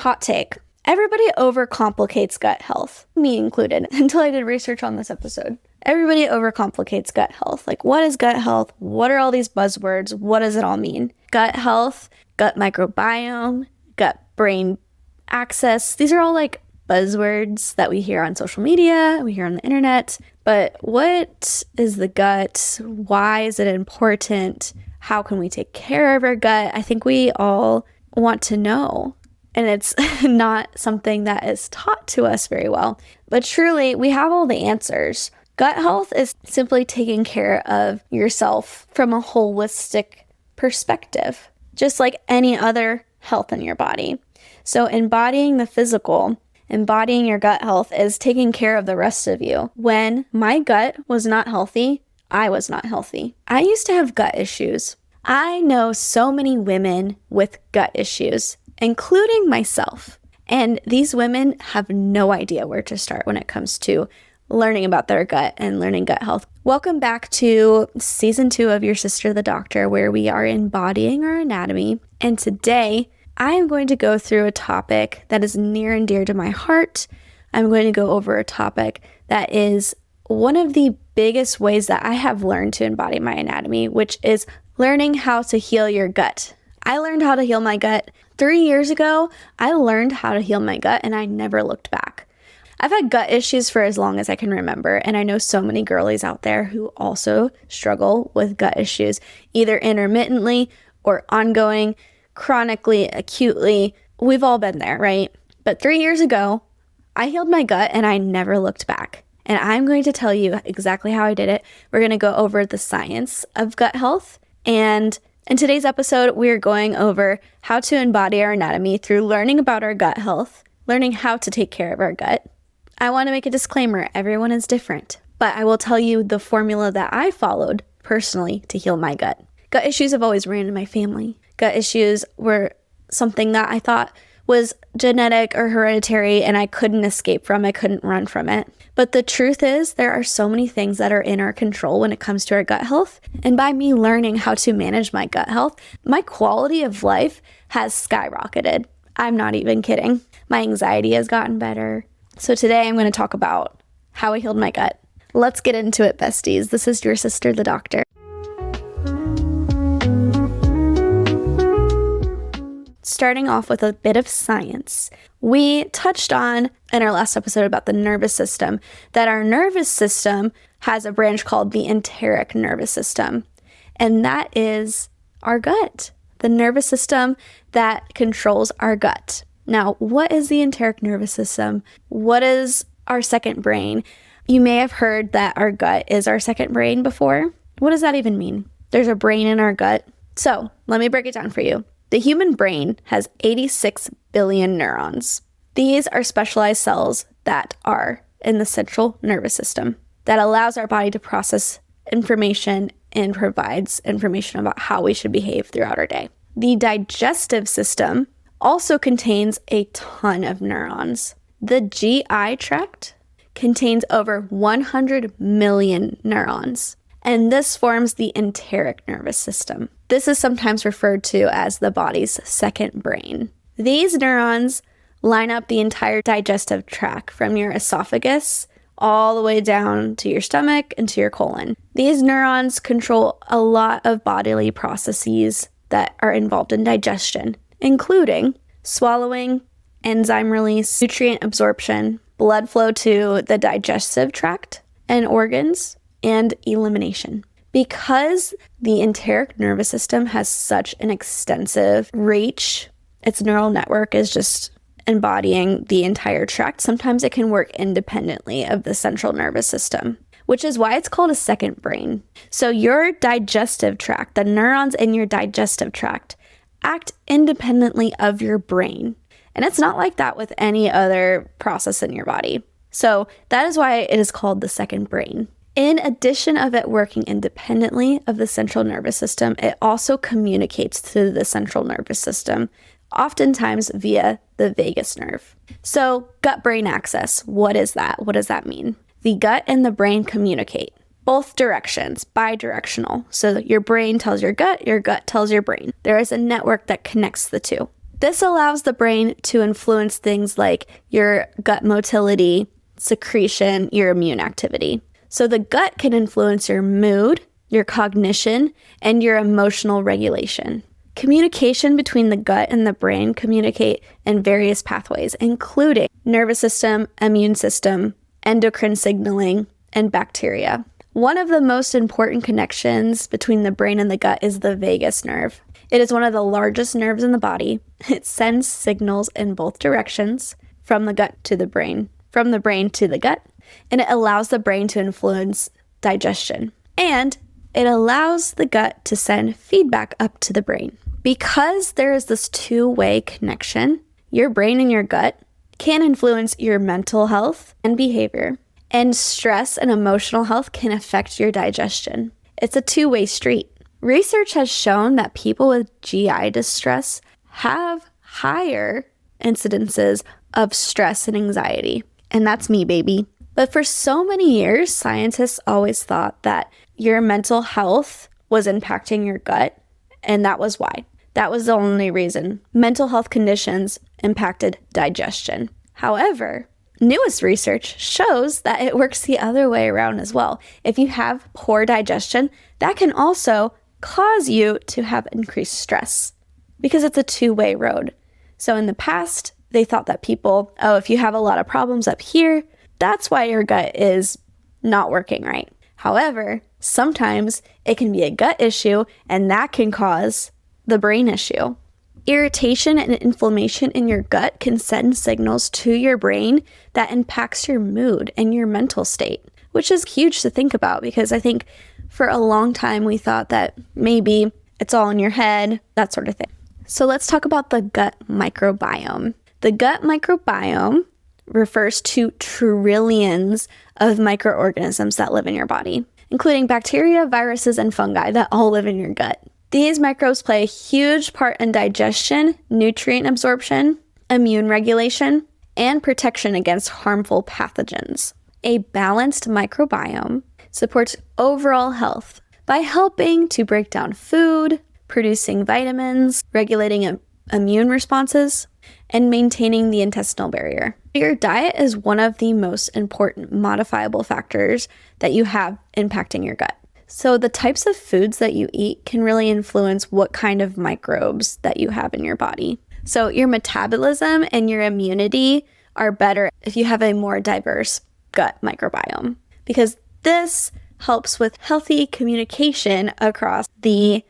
hot take. Everybody overcomplicates gut health, me included, until I did research on this episode. Everybody overcomplicates gut health. Like, what is gut health? What are all these buzzwords? What does it all mean? Gut health, gut microbiome, gut-brain axis. These are all like buzzwords that we hear on social media, we hear on the internet. But what is the gut? Why is it important? How can we take care of our gut? I think we all want to know. And it's not something that is taught to us very well. But truly, we have all the answers. Gut health is simply taking care of yourself from a holistic perspective, just like any other health in your body. So embodying the physical, embodying your gut health is taking care of the rest of you. When my gut was not healthy, I was not healthy. I used to have gut issues. I know so many women with gut issues, including myself. And these women have no idea where to start when it comes to learning about their gut and learning gut health. Welcome back to season 2 of Your Sister the Doctor, where we are embodying our anatomy. And today, I am going to go through a topic that is near and dear to my heart. I'm going to go over a topic that is one of the biggest ways that I have learned to embody my anatomy, which is learning how to heal your gut. I learned how to heal my gut 3 years ago. I learned how to heal my gut and I never looked back. I've had gut issues for as long as I can remember, and I know so many girlies out there who also struggle with gut issues, either intermittently or ongoing, chronically, acutely. We've all been there, right? But 3 years ago, I healed my gut and I never looked back. And I'm going to tell you exactly how I did it. We're going to go over the science of gut health. And in today's episode, we're going over how to embody our anatomy through learning about our gut health, learning how to take care of our gut. I want to make a disclaimer, everyone is different, but I will tell you the formula that I followed personally to heal my gut. Gut issues have always ran in my family. Gut issues were something that I thought was genetic or hereditary and I couldn't escape from, I couldn't run from it. But the truth is there are so many things that are in our control when it comes to our gut health. And by me learning how to manage my gut health, my quality of life has skyrocketed. I'm not even kidding. My anxiety has gotten better. So today I'm going to talk about how I healed my gut. Let's get into it, besties. This is Your Sister the Doctor. Starting off with a bit of science. We touched on in our last episode about the nervous system, that our nervous system has a branch called the enteric nervous system. And that is our gut, the nervous system that controls our gut. Now, what is the enteric nervous system? What is our second brain? You may have heard that our gut is our second brain before. What does that even mean? There's a brain in our gut. So let me break it down for you. The human brain has 86 billion neurons. These are specialized cells that are in the central nervous system that allows our body to process information and provides information about how we should behave throughout our day. The digestive system also contains a ton of neurons. The GI tract contains over 100 million neurons, and this forms the enteric nervous system. This is sometimes referred to as the body's second brain. These neurons line up the entire digestive tract from your esophagus all the way down to your stomach and to your colon. These neurons control a lot of bodily processes that are involved in digestion, including swallowing, enzyme release, nutrient absorption, blood flow to the digestive tract and organs, and elimination. Because the enteric nervous system has such an extensive reach, its neural network is just embodying the entire tract. Sometimes it can work independently of the central nervous system, which is why it's called a second brain. So your digestive tract, the neurons in your digestive tract, act independently of your brain. And it's not like that with any other process in your body. So that is why it is called the second brain. In addition of it working independently of the central nervous system, it also communicates to the central nervous system, oftentimes via the vagus nerve. So gut-brain axis, what is that? What does that mean? The gut and the brain communicate. Both directions, bidirectional. So your brain tells your gut tells your brain. There is a network that connects the two. This allows the brain to influence things like your gut motility, secretion, your immune activity. So the gut can influence your mood, your cognition, and your emotional regulation. Communication between the gut and the brain communicate in various pathways, including nervous system, immune system, endocrine signaling, and bacteria. One of the most important connections between the brain and the gut is the vagus nerve. It is one of the largest nerves in the body. It sends signals in both directions, from the gut to the brain, from the brain to the gut, and it allows the brain to influence digestion. And it allows the gut to send feedback up to the brain. Because there is this two-way connection, your brain and your gut can influence your mental health and behavior, and stress and emotional health can affect your digestion. It's a two-way street. Research has shown that people with GI distress have higher incidences of stress and anxiety. And that's me, baby. But for so many years, scientists always thought that your mental health was impacting your gut, and that was why. That was the only reason. Mental health conditions impacted digestion. However, newest research shows that it works the other way around as well. If you have poor digestion, that can also cause you to have increased stress because it's a two-way road. So in the past, they thought that people, if you have a lot of problems up here, that's why your gut is not working right. However, sometimes it can be a gut issue and that can cause the brain issue. Irritation and inflammation in your gut can send signals to your brain that impacts your mood and your mental state, which is huge to think about because I think for a long time we thought that maybe it's all in your head, that sort of thing. So let's talk about the gut microbiome. The gut microbiome refers to trillions of microorganisms that live in your body, including bacteria, viruses, and fungi that all live in your gut. These microbes play a huge part in digestion, nutrient absorption, immune regulation, and protection against harmful pathogens. A balanced microbiome supports overall health by helping to break down food, producing vitamins, regulating immune responses, and maintaining the intestinal barrier. Your diet is one of the most important modifiable factors that you have impacting your gut. So the types of foods that you eat can really influence what kind of microbes that you have in your body. So your metabolism and your immunity are better if you have a more diverse gut microbiome, because this helps with healthy communication across the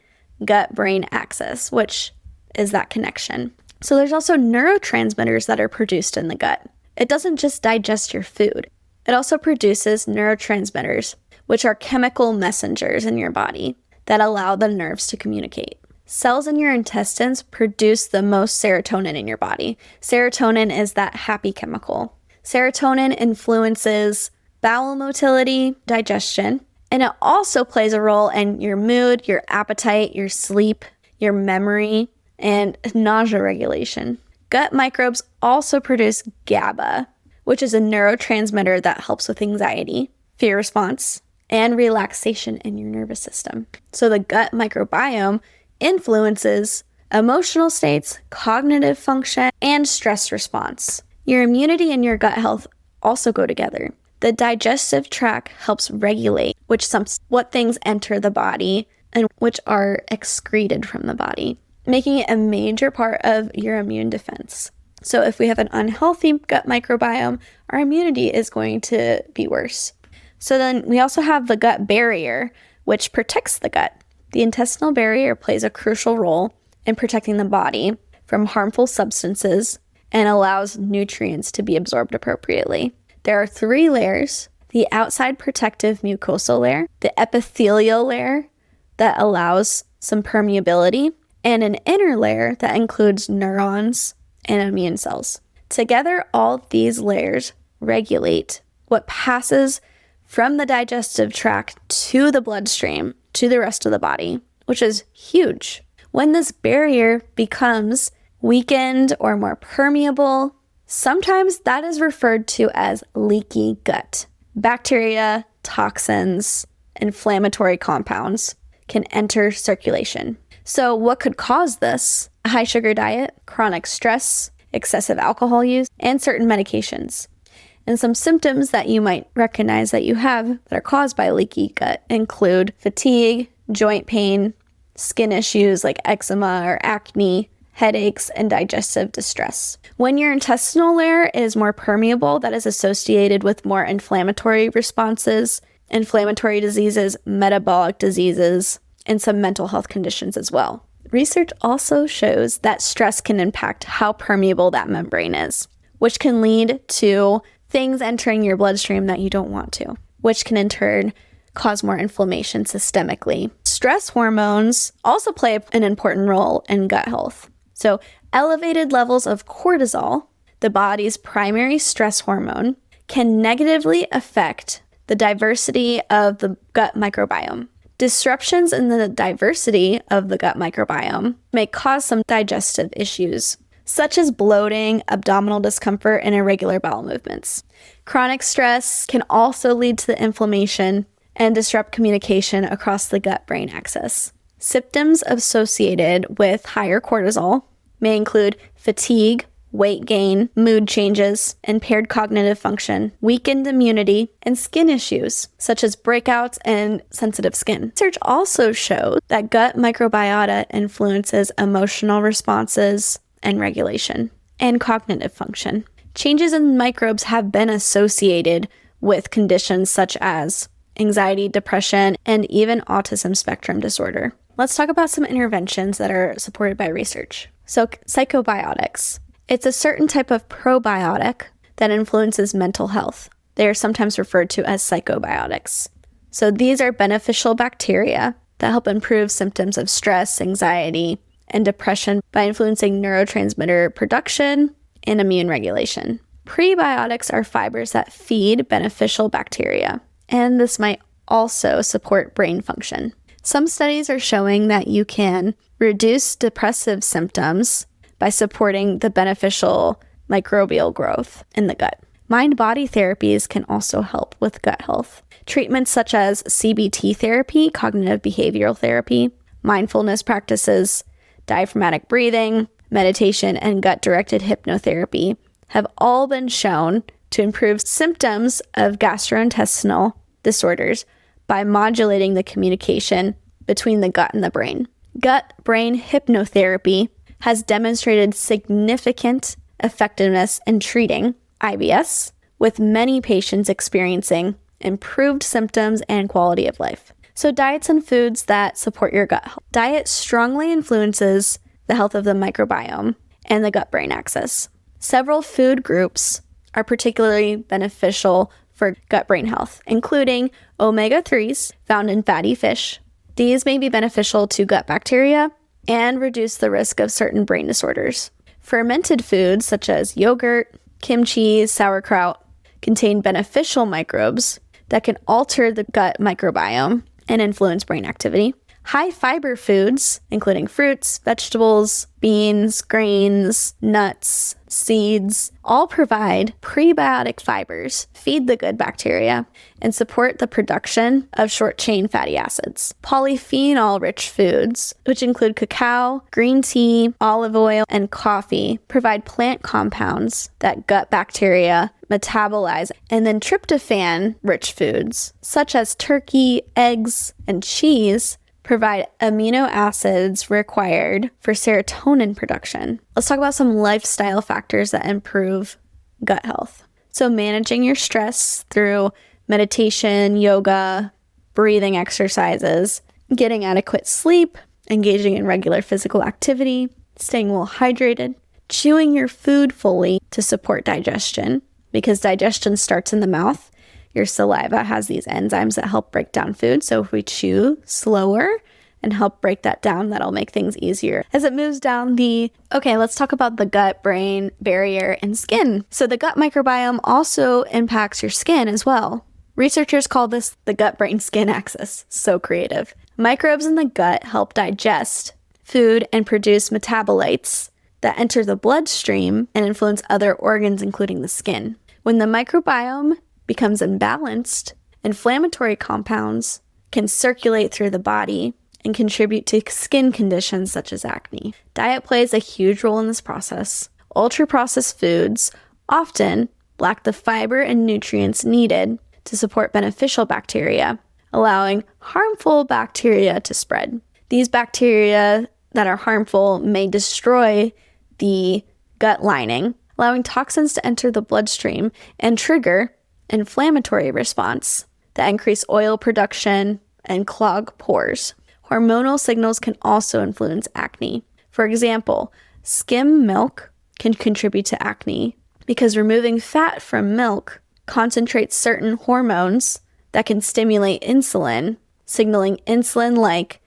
gut-brain axis, which is that connection. So there's also neurotransmitters that are produced in the gut. It doesn't just digest your food. It also produces neurotransmitters, which are chemical messengers in your body that allow the nerves to communicate. Cells in your intestines produce the most serotonin in your body. Serotonin is that happy chemical. Serotonin influences bowel motility, digestion, and it also plays a role in your mood, your appetite, your sleep, your memory, and nausea regulation. Gut microbes also produce GABA, which is a neurotransmitter that helps with anxiety, fear response, and relaxation in your nervous system. So the gut microbiome influences emotional states, cognitive function, and stress response. Your immunity and your gut health also go together. The digestive tract helps regulate what things enter the body and which are excreted from the body, making it a major part of your immune defense. So if we have an unhealthy gut microbiome, our immunity is going to be worse. So then we also have the gut barrier, which protects the gut. The intestinal barrier plays a crucial role in protecting the body from harmful substances and allows nutrients to be absorbed appropriately. There are 3 layers: the outside protective mucosal layer, the epithelial layer that allows some permeability, and an inner layer that includes neurons and immune cells. Together, all these layers regulate what passes from the digestive tract to the bloodstream to the rest of the body, which is huge. When this barrier becomes weakened or more permeable, sometimes that is referred to as leaky gut. Bacteria, toxins, inflammatory compounds can enter circulation. So what could cause this? a high sugar diet, chronic stress, excessive alcohol use, and certain medications. And some symptoms that you might recognize that you have that are caused by leaky gut include fatigue, joint pain, skin issues like eczema or acne, headaches, and digestive distress. When your intestinal layer is more permeable, that is associated with more inflammatory responses, inflammatory diseases, metabolic diseases, and some mental health conditions as well. Research also shows that stress can impact how permeable that membrane is, which can lead to things entering your bloodstream that you don't want to, which can in turn cause more inflammation systemically. Stress hormones also play an important role in gut health. So elevated levels of cortisol, the body's primary stress hormone, can negatively affect the diversity of the gut microbiome. Disruptions in the diversity of the gut microbiome may cause some digestive issues, such as bloating, abdominal discomfort, and irregular bowel movements. Chronic stress can also lead to the inflammation and disrupt communication across the gut-brain axis. Symptoms associated with higher cortisol may include fatigue, weight gain, mood changes, impaired cognitive function, weakened immunity, and skin issues, such as breakouts and sensitive skin. Research also shows that gut microbiota influences emotional responses and regulation, and cognitive function. Changes in microbes have been associated with conditions such as anxiety, depression, and even autism spectrum disorder. Let's talk about some interventions that are supported by research. So, psychobiotics. It's a certain type of probiotic that influences mental health. They are sometimes referred to as psychobiotics. So these are beneficial bacteria that help improve symptoms of stress, anxiety, and depression by influencing neurotransmitter production and immune regulation. Prebiotics are fibers that feed beneficial bacteria, and this might also support brain function. Some studies are showing that you can reduce depressive symptoms by supporting the beneficial microbial growth in the gut. Mind-body therapies can also help with gut health. Treatments such as CBT therapy, cognitive behavioral therapy, mindfulness practices, diaphragmatic breathing, meditation, and gut-directed hypnotherapy have all been shown to improve symptoms of gastrointestinal disorders by modulating the communication between the gut and the brain. Gut-brain hypnotherapy has demonstrated significant effectiveness in treating IBS, with many patients experiencing improved symptoms and quality of life. So diets and foods that support your gut health. Diet strongly influences the health of the microbiome and the gut-brain axis. Several food groups are particularly beneficial for gut-brain health, including omega-3s found in fatty fish. These may be beneficial to gut bacteria and reduce the risk of certain brain disorders. Fermented foods such as yogurt, kimchi, sauerkraut contain beneficial microbes that can alter the gut microbiome and influence brain activity. High fiber foods, including fruits, vegetables, beans, grains, nuts, seeds, all provide prebiotic fibers, feed the good bacteria, and support the production of short-chain fatty acids. Polyphenol-rich foods, which include cacao, green tea, olive oil, and coffee, provide plant compounds that gut bacteria metabolize. And then tryptophan-rich foods, such as turkey, eggs, and cheese, provide amino acids required for serotonin production. Let's talk about some lifestyle factors that improve gut health. So managing your stress through meditation, yoga, breathing exercises, getting adequate sleep, engaging in regular physical activity, staying well hydrated, chewing your food fully to support digestion, because digestion starts in the mouth. Your saliva has these enzymes that help break down food. So if we chew slower and help break that down, that'll make things easier. As it moves down let's talk about the gut-brain barrier and skin. So the gut microbiome also impacts your skin as well. Researchers call this the gut-brain skin axis. So creative. Microbes in the gut help digest food and produce metabolites that enter the bloodstream and influence other organs, including the skin. When the microbiome becomes imbalanced, inflammatory compounds can circulate through the body and contribute to skin conditions such as acne. Diet plays a huge role in this process. Ultra-processed foods often lack the fiber and nutrients needed to support beneficial bacteria, allowing harmful bacteria to spread. These bacteria that are harmful may destroy the gut lining, allowing toxins to enter the bloodstream and trigger inflammatory response that increase oil production and clog pores. Hormonal signals can also influence acne. For example, skim milk can contribute to acne because removing fat from milk concentrates certain hormones that can stimulate insulin, signaling insulin-like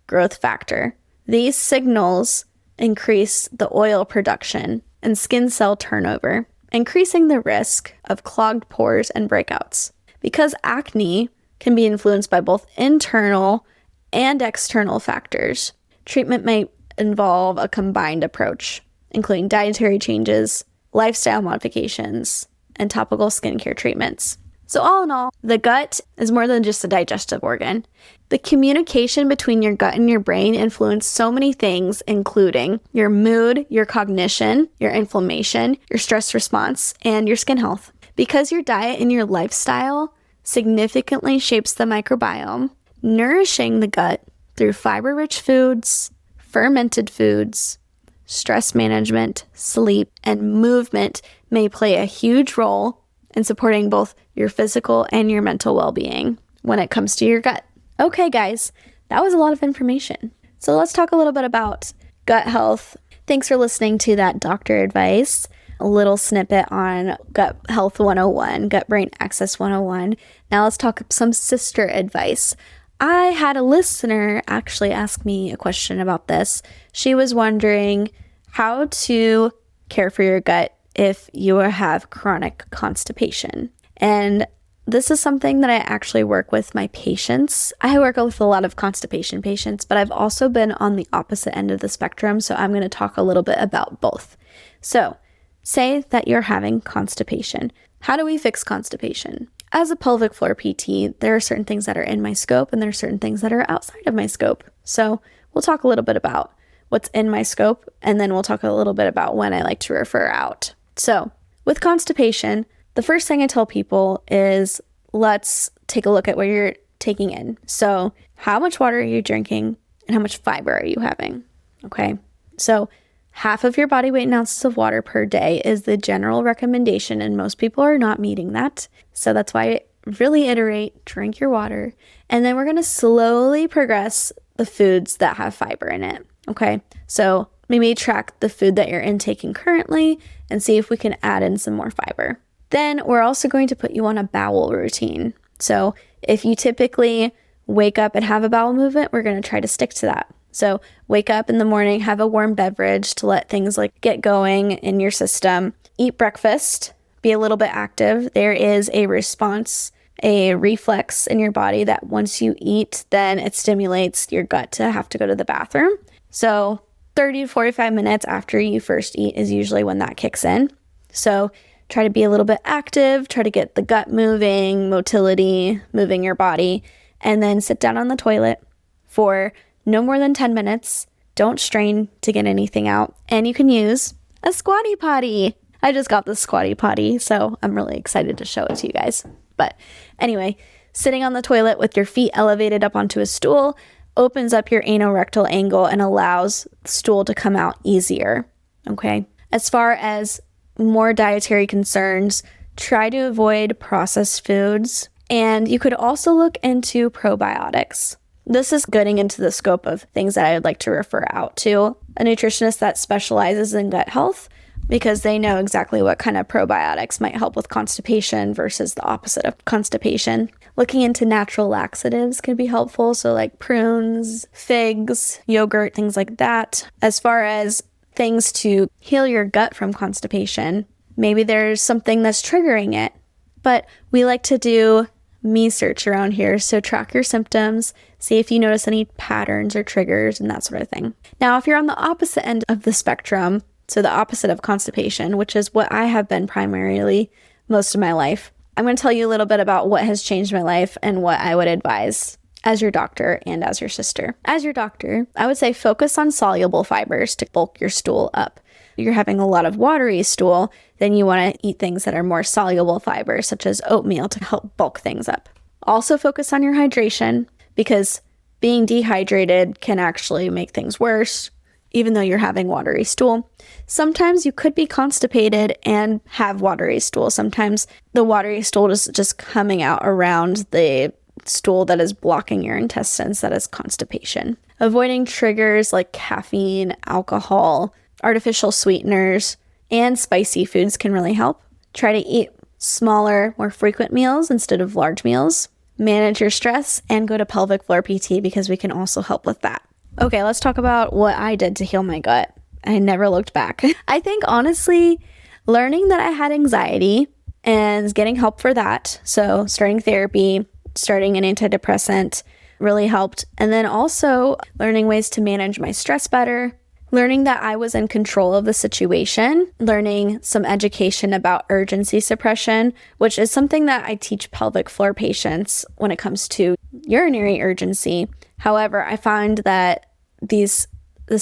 growth factor. These signals increase the oil production and skin cell turnover, increasing the risk of clogged pores and breakouts. Because acne can be influenced by both internal and external factors, treatment may involve a combined approach, including dietary changes, lifestyle modifications, and topical skincare treatments. So all in all, the gut is more than just a digestive organ. The communication between your gut and your brain influences so many things, including your mood, your cognition, your inflammation, your stress response, and your skin health. Because your diet and your lifestyle significantly shapes the microbiome, nourishing the gut through fiber-rich foods, fermented foods, stress management, sleep, and movement may play a huge role in supporting both your physical and your mental well-being when it comes to your gut. Okay, guys, that was a lot of information. So let's talk a little bit about gut health. Thanks for listening to that doctor advice, a little snippet on Gut Health 101, Gut-Brain Axis 101. Now let's talk some sister advice. I had a listener actually ask me a question about this. She was wondering how to care for your gut if you have chronic constipation. And this is something that I actually work with my patients. I work with a lot of constipation patients, but I've also been on the opposite end of the spectrum, so I'm going to talk a little bit about both. So, say that you're having constipation. How do we fix constipation? As a pelvic floor PT, there are certain things that are in my scope and there are certain things that are outside of my scope. So, we'll talk a little bit about what's in my scope, and then we'll talk a little bit about when I like to refer out. So, with constipation, the first thing I tell people is let's take a look at what you're taking in. So, how much water are you drinking and how much fiber are you having? Okay, so half of your body weight in ounces of water per day is the general recommendation, and most people are not meeting that. So that's why I really iterate, drink your water, and then we're going to slowly progress the foods that have fiber in it. Okay, so maybe track the food that you're intaking currently and see if we can add in some more fiber. Then we're also going to put you on a bowel routine. So if you typically wake up and have a bowel movement, we're going to try to stick to that. So wake up in the morning, have a warm beverage to let things like get going in your system. Eat breakfast, be a little bit active. There is a response, a reflex in your body that once you eat, then it stimulates your gut to have to go to the bathroom. So 30 to 45 minutes after you first eat is usually when that kicks in. So try to be a little bit active, try to get the gut moving, motility, moving your body, and then sit down on the toilet for no more than 10 minutes. Don't strain to get anything out. And you can use a squatty potty. I just got the squatty potty, so I'm really excited to show it to you guys. But anyway, sitting on the toilet with your feet elevated up onto a stool opens up your anorectal angle and allows the stool to come out easier. Okay. As far as more dietary concerns, try to avoid processed foods. And you could also look into probiotics. This is getting into the scope of things that I would like to refer out to a nutritionist that specializes in gut health, because they know exactly what kind of probiotics might help with constipation versus the opposite of constipation. Looking into natural laxatives could be helpful, so like prunes, figs, yogurt, things like that. As far as things to heal your gut from constipation, maybe there's something that's triggering it, but we like to do me search around here, so track your symptoms, see if you notice any patterns or triggers and that sort of thing. Now, if you're on the opposite end of the spectrum, so the opposite of constipation, which is what I have been primarily most of my life, I'm going to tell you a little bit about what has changed my life and what I would advise. as your doctor and as your sister. As your doctor, I would say focus on soluble fibers to bulk your stool up. If you're having a lot of watery stool, then you want to eat things that are more soluble fibers, such as oatmeal, to help bulk things up. Also focus on your hydration, because being dehydrated can actually make things worse, even though you're having watery stool. Sometimes you could be constipated and have watery stool. Sometimes the watery stool is just coming out around the stool that is blocking your intestines. That is constipation. Avoiding triggers like caffeine, alcohol, artificial sweeteners, and spicy foods can really help. Try to eat smaller, more frequent meals instead of large meals. Manage your stress and go to pelvic floor PT, because we can also help with that. Okay, let's talk about what I did to heal my gut. I never looked back. I think honestly, learning that I had anxiety and getting help for that, so starting therapy, starting an antidepressant really helped. And then also learning ways to manage my stress better, learning that I was in control of the situation, learning some education about urgency suppression, which is something that I teach pelvic floor patients when it comes to urinary urgency. However, I find that this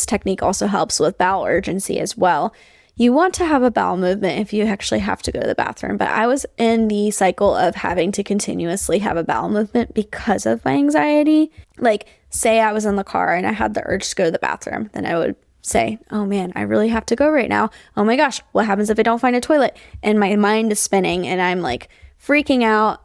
technique also helps with bowel urgency as well. You want to have a bowel movement if you actually have to go to the bathroom, but I was in the cycle of having to continuously have a bowel movement because of my anxiety. Like, say I was in the car and I had the urge to go to the bathroom, then I would say, oh man, I really have to go right now. Oh my gosh, what happens if I don't find a toilet? And my mind is spinning and I'm like freaking out.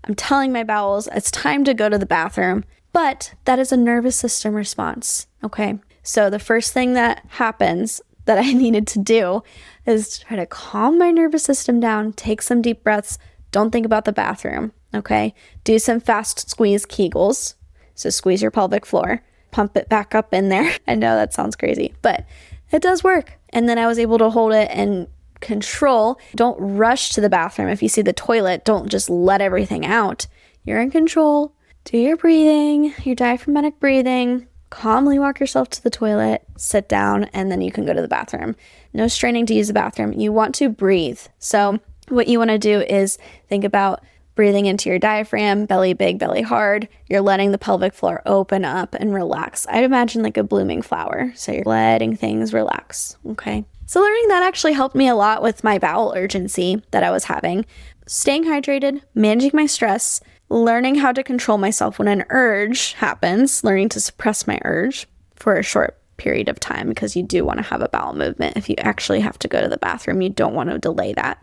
I'm telling my bowels it's time to go to the bathroom. But that is a nervous system response, okay? So the first thing that happens that I needed to do is try to calm my nervous system down, take some deep breaths, don't think about the bathroom, okay? Do some fast squeeze Kegels. So squeeze your pelvic floor, pump it back up in there. I know that sounds crazy, but it does work. And then I was able to hold it and control. Don't rush to the bathroom. If you see the toilet, don't just let everything out. You're in control. Do your breathing, your diaphragmatic breathing. Calmly walk yourself to the toilet, sit down, and then you can go to the bathroom. No straining to use the bathroom. You want to breathe. So what you want to do is think about breathing into your diaphragm, belly big, belly hard. You're letting the pelvic floor open up and relax. I'd imagine like a blooming flower. So you're letting things relax, okay? So learning that actually helped me a lot with my bowel urgency that I was having. Staying hydrated, managing my stress, learning how to control myself when an urge happens, learning to suppress my urge for a short period of time, because you do want to have a bowel movement. If you actually have to go to the bathroom, you don't want to delay that.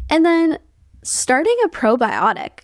And then starting a probiotic.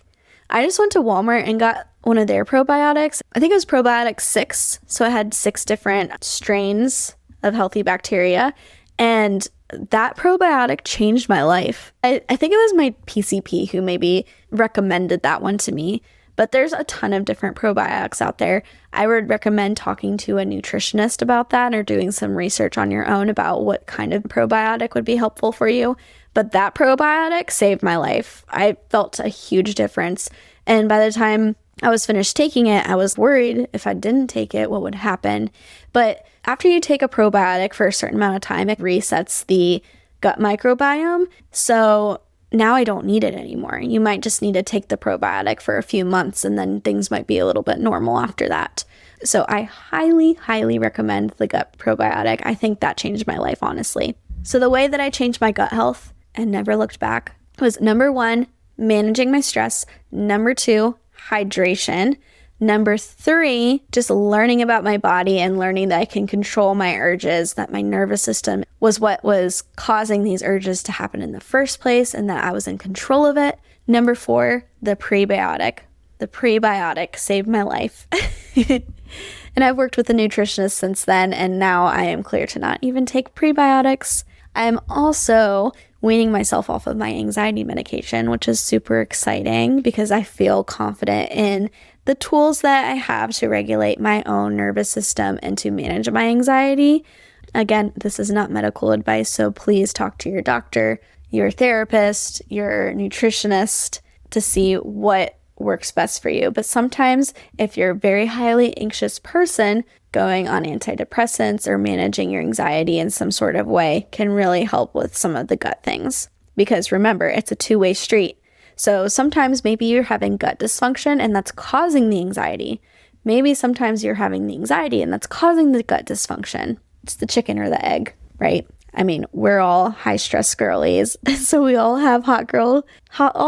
I just went to Walmart and got one of their probiotics. I think it was probiotic 6. So it had 6 different strains of healthy bacteria. And that probiotic changed my life. I think it was my PCP who maybe recommended that one to me, but there's a ton of different probiotics out there. I would recommend talking to a nutritionist about that, or doing some research on your own about what kind of probiotic would be helpful for you. But that probiotic saved my life. I felt a huge difference. And by the time I was finished taking it, I was worried if I didn't take it, what would happen? But after you take a probiotic for a certain amount of time, it resets the gut microbiome. So now I don't need it anymore. You might just need to take the probiotic for a few months, and then things might be a little bit normal after that. So I highly, highly recommend the gut probiotic. I think that changed my life, honestly. So the way that I changed my gut health and never looked back was, number 1, managing my stress. Number 2, hydration. Number 3, just learning about my body and learning that I can control my urges, that my nervous system was what was causing these urges to happen in the first place, and that I was in control of it. Number 4, the prebiotic. The prebiotic saved my life. And I've worked with a nutritionist since then, and now I am clear to not even take prebiotics. I'm also weaning myself off of my anxiety medication, which is super exciting because I feel confident in the tools that I have to regulate my own nervous system and to manage my anxiety. Again, this is not medical advice, so please talk to your doctor, your therapist, your nutritionist to see what works best for you. But sometimes if you're a very highly anxious person, going on antidepressants or managing your anxiety in some sort of way can really help with some of the gut things. Because remember, it's a two-way street. So sometimes maybe you're having gut dysfunction and that's causing the anxiety. Maybe sometimes you're having the anxiety and that's causing the gut dysfunction. It's the chicken or the egg, right? I mean, we're all high stress girlies, so we all have all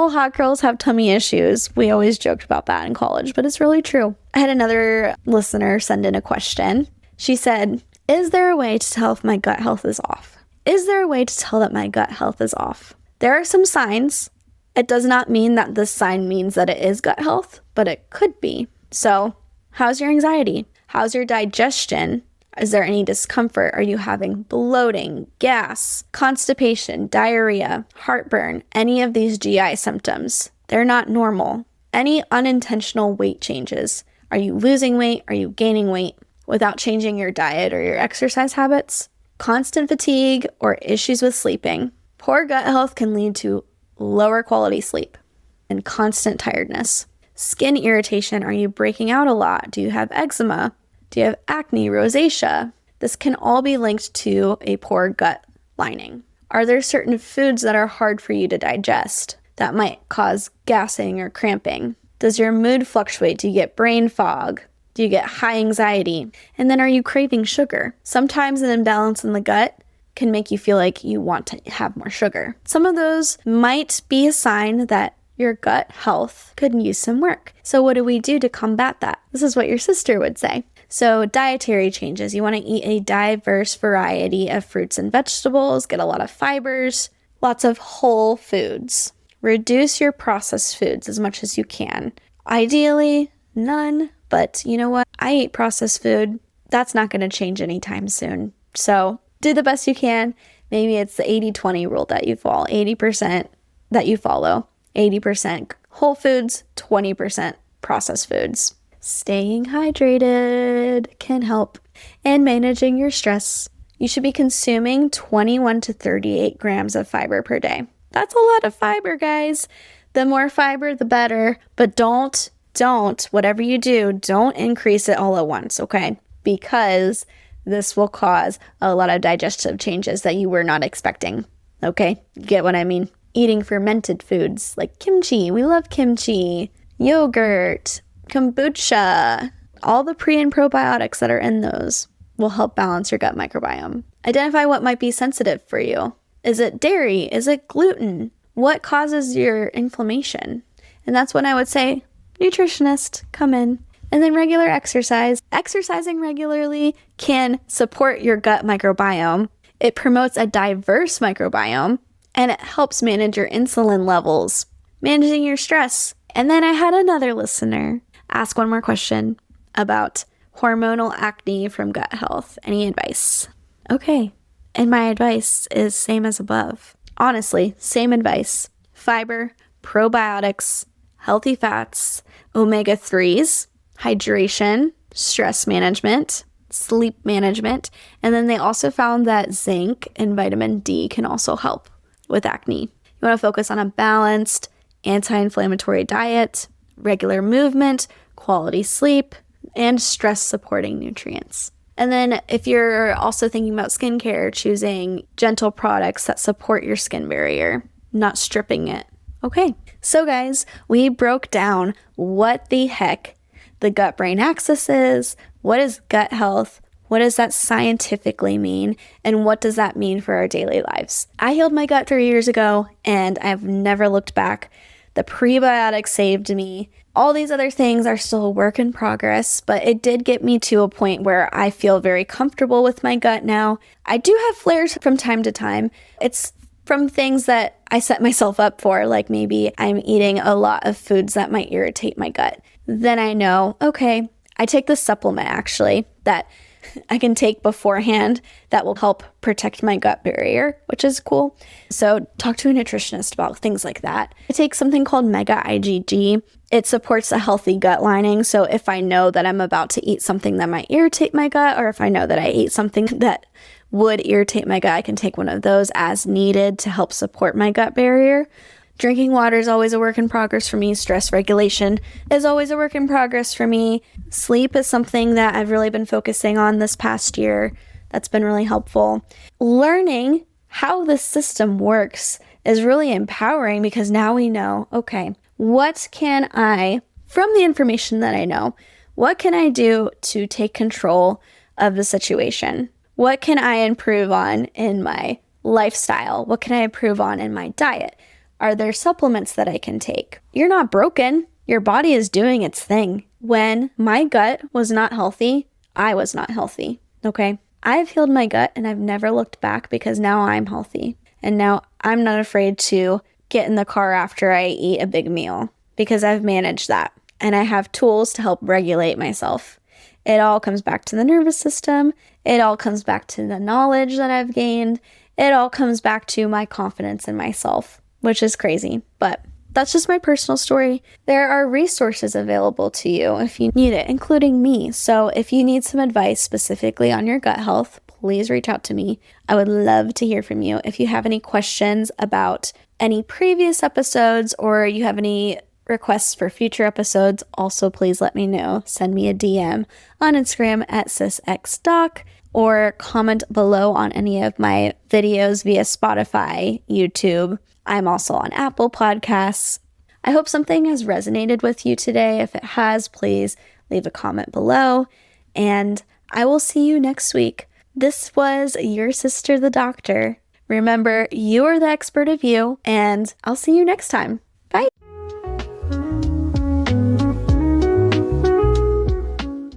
hot girls have tummy issues. We always joked about that in college, but it's really true. I had another listener send in a question. She said, is there a way to tell if my gut health is off? Is there a way to tell that my gut health is off? There are some signs. It does not mean that this sign means that it is gut health, but it could be. So, how's your anxiety? How's your digestion? Is there any discomfort? Are you having bloating, gas, constipation, diarrhea, heartburn, any of these GI symptoms? They're not normal. Any unintentional weight changes? Are you losing weight? Are you gaining weight without changing your diet or your exercise habits? Constant fatigue or issues with sleeping. Poor gut health can lead to lower quality sleep and constant tiredness. Skin irritation. Are you breaking out a lot? Do you have eczema? Do you have acne, rosacea? This can all be linked to a poor gut lining. Are there certain foods that are hard for you to digest that might cause gassing or cramping? Does your mood fluctuate? Do you get brain fog? Do you get high anxiety? And then are you craving sugar? Sometimes an imbalance in the gut can make you feel like you want to have more sugar. Some of those might be a sign that your gut health could use some work. So what do we do to combat that? This is what your sister would say. So dietary changes. You want to eat a diverse variety of fruits and vegetables, get a lot of fibers, lots of whole foods. Reduce your processed foods as much as you can. Ideally, none, but you know what? I eat processed food. That's not going to change anytime soon. So do the best you can. Maybe it's the 80-20 rule that you follow, 80% that you follow, 80% whole foods, 20% processed foods. Staying hydrated can help. And managing your stress. You should be consuming 21 to 38 grams of fiber per day. That's a lot of fiber, guys. The more fiber, the better. But don't, whatever you do, don't increase it all at once, okay? Because this will cause a lot of digestive changes that you were not expecting, okay? You get what I mean? Eating fermented foods like kimchi. We love kimchi. Yogurt. Kombucha, all the pre and probiotics that are in those will help balance your gut microbiome. Identify what might be sensitive for you. Is it dairy? Is it gluten? What causes your inflammation? And that's when I would say, nutritionist, come in. And then regular exercise. Exercising regularly can support your gut microbiome. It promotes a diverse microbiome, and it helps manage your insulin levels, managing your stress. And then I had another listener ask one more question about hormonal acne from gut health. Any advice? Okay. And my advice is same as above. Honestly, same advice. Fiber, probiotics, healthy fats, omega-3s, hydration, stress management, sleep management. And then they also found that zinc and vitamin D can also help with acne. You want to focus on a balanced, anti-inflammatory diet, regular movement, quality sleep, and stress-supporting nutrients. And then if you're also thinking about skincare, choosing gentle products that support your skin barrier, not stripping it. Okay, so guys, we broke down what the heck the gut-brain axis is, what is gut health, what does that scientifically mean, and what does that mean for our daily lives. I healed my gut 3 years ago, and I've never looked back. The prebiotics saved me. All these other things are still a work in progress, but it did get me to a point where I feel very comfortable with my gut now. I do have flares from time to time. It's from things that I set myself up for, like maybe I'm eating a lot of foods that might irritate my gut. Then I know, okay, I take this supplement actually that I can take beforehand that will help protect my gut barrier, which is cool. So talk to a nutritionist about things like that. I take something called Mega IgG. It supports a healthy gut lining. So if I know that I'm about to eat something that might irritate my gut, or if I know that I ate something that would irritate my gut, I can take one of those as needed to help support my gut barrier. Drinking water is always a work in progress for me. Stress regulation is always a work in progress for me. Sleep is something that I've really been focusing on this past year. That's been really helpful. Learning how the system works is really empowering because now we know, okay, what can I, from the information that I know, What can I do to take control of the situation? What can I improve on in my lifestyle? What can I improve on in my diet? Are there supplements that I can take? You're not broken. Your body is doing its thing. When my gut was not healthy, I was not healthy. Okay? I've healed my gut and I've never looked back because now I'm healthy. And now I'm not afraid to get in the car after I eat a big meal because I've managed that. And I have tools to help regulate myself. It all comes back to the nervous system. It all comes back to the knowledge that I've gained. It all comes back to my confidence in myself, which is crazy. But that's just my personal story. There are resources available to you if you need it, including me. So if you need some advice specifically on your gut health, please reach out to me. I would love to hear from you. If you have any questions about any previous episodes or you have any requests for future episodes, also please let me know. Send me a DM on Instagram at sisxdoc or comment below on any of my videos via Spotify, YouTube. I'm also on Apple Podcasts. I hope something has resonated with you today. If it has, please leave a comment below, and I will see you next week. This was your sister, the doctor. Remember, you are the expert of you, and I'll see you next time.